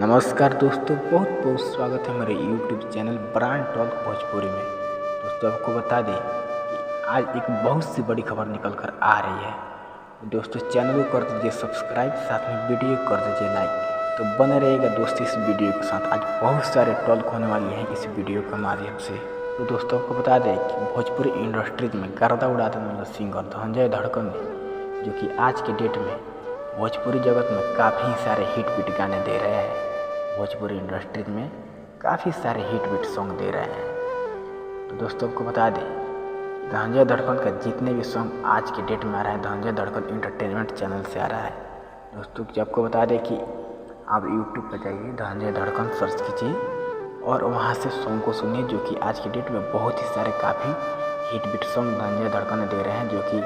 नमस्कार दोस्तों, बहुत बहुत स्वागत है मेरे YouTube channel brand talk Bhojpuri में। दोस्तों आपको बता दें कि आज एक बहुत सी बड़ी खबर निकल कर आ रही है। दोस्तों चैनल को कर दीजिए सब्सक्राइब, साथ में वीडियो कर दीजिए लाइक। तो बने रहेगा दोस्तों इस वीडियो के साथ। आज बहुत सारे टॉक होने वाली हैं इस वीडियो के माध्यम से। तो दोस्तों आपको बता दें कि भोजपुरी इंडस्ट्रीज में गर्दा उड़ा देने वाला सिंगर धनंजय धड़कन जो कि आज के डेट में भोजपुरी जगत में काफ़ी सारे हिट बीट गाने दे रहे हैं। भोजपुरी इंडस्ट्रीज में काफ़ी सारे हिट बीट सॉन्ग दे रहे हैं। तो दोस्तों आपको बता दें धनंजय धड़कन का जितने भी सॉन्ग आज के डेट में आ रहा है, धनंजय धड़कन इंटरटेनमेंट चैनल से आ रहा है। दोस्तों आपको बता दें कि आप यूट्यूब पर जाइए, धनंजय धड़कन सर्च कीजिए और वहाँ से सॉन्ग को सुनिए, जो कि आज की डेट में बहुत ही सारे काफ़ी हिट बीट सॉन्ग धनंजय धड़कन दे रहे हैं। जो कि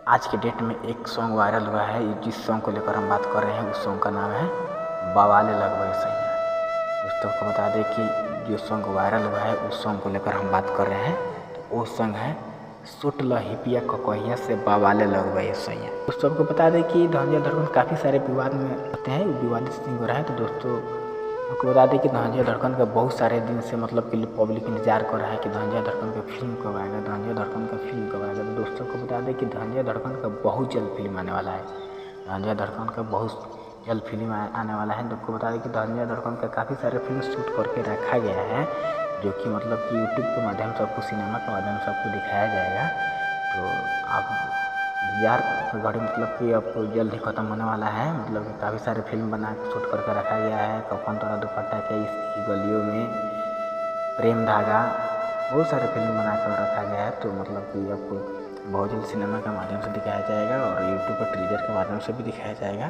आज के डेट में एक सॉन्ग वायरल हुआ है, जिस सॉन्ग को लेकर हम बात कर रहे हैं उस सॉन्ग का नाम है बवाले लगवाए सैया। दोस्तों को बता दें कि जो सॉन्ग वायरल हुआ है उस सॉन्ग को लेकर हम बात कर रहे हैं, तो वो सॉन्ग है सुट लहिपिया ककहिया से बवाले लगवाए सैया। दोस्तों आपको बता दें कि धनंजय धड़कन काफ़ी सारे विवाद में रहते हैं, विवादित सिंगर है। तो दोस्तों आपको बता दें कि धनंजय धड़कन का बहुत सारे दिन से मतलब कि पब्लिक इंतजार कर रहा है कि धनंजय धड़कन का फिल्म कब आएगा, धनंजय धड़कन का फिल्म कब आएगा। तो दोस्तों को बता दें कि धनंजय धड़कन का बहुत जल्द फिल्म आने वाला है। धनंजय धड़कन का बहुत जल्द फिल्म आने वाला है। तो आपको बता दें कि धनंजय धड़कन का काफ़ी सारे फिल्म शूट करके रखा गया है, जो कि मतलब कि यूट्यूब के माध्यम से आपको, सिनेमा के माध्यम से आपको दिखाया जाएगा। तो आप इंतजार घड़ी मतलब कि आपको जल्द ही ख़त्म होने वाला है। मतलब कि काफ़ी सारे फिल्म बना के शूट करके रखा गया है। कफन तोड़ा दुपट्टा के, इसकी गलियों में, प्रेम धागा, बहुत सारे फिल्म बना कर रखा गया है। तो मतलब कि आपको बहुत जल्द सिनेमा के माध्यम से दिखाया जाएगा और यूट्यूब पर टीजर के माध्यम से भी दिखाया जाएगा।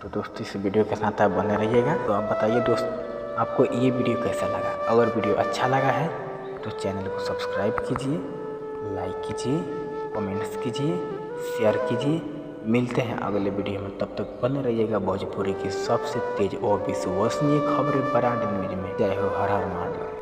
तो दोस्तों इस वीडियो के साथ आप बने रहिएगा। तो आप बताइए दोस्त आपको ये वीडियो कैसा लगा। अगर वीडियो अच्छा लगा है तो चैनल को सब्सक्राइब कीजिए, लाइक कीजिए, कमेंट्स कीजिए, शेयर कीजिए। मिलते हैं अगले वीडियो में, तब तक बने रहिएगा भोजपुरी की सबसे तेज और विश्वसनीय खबरें ब्रांड न्यूज में। जय हो, हर हर महादेव।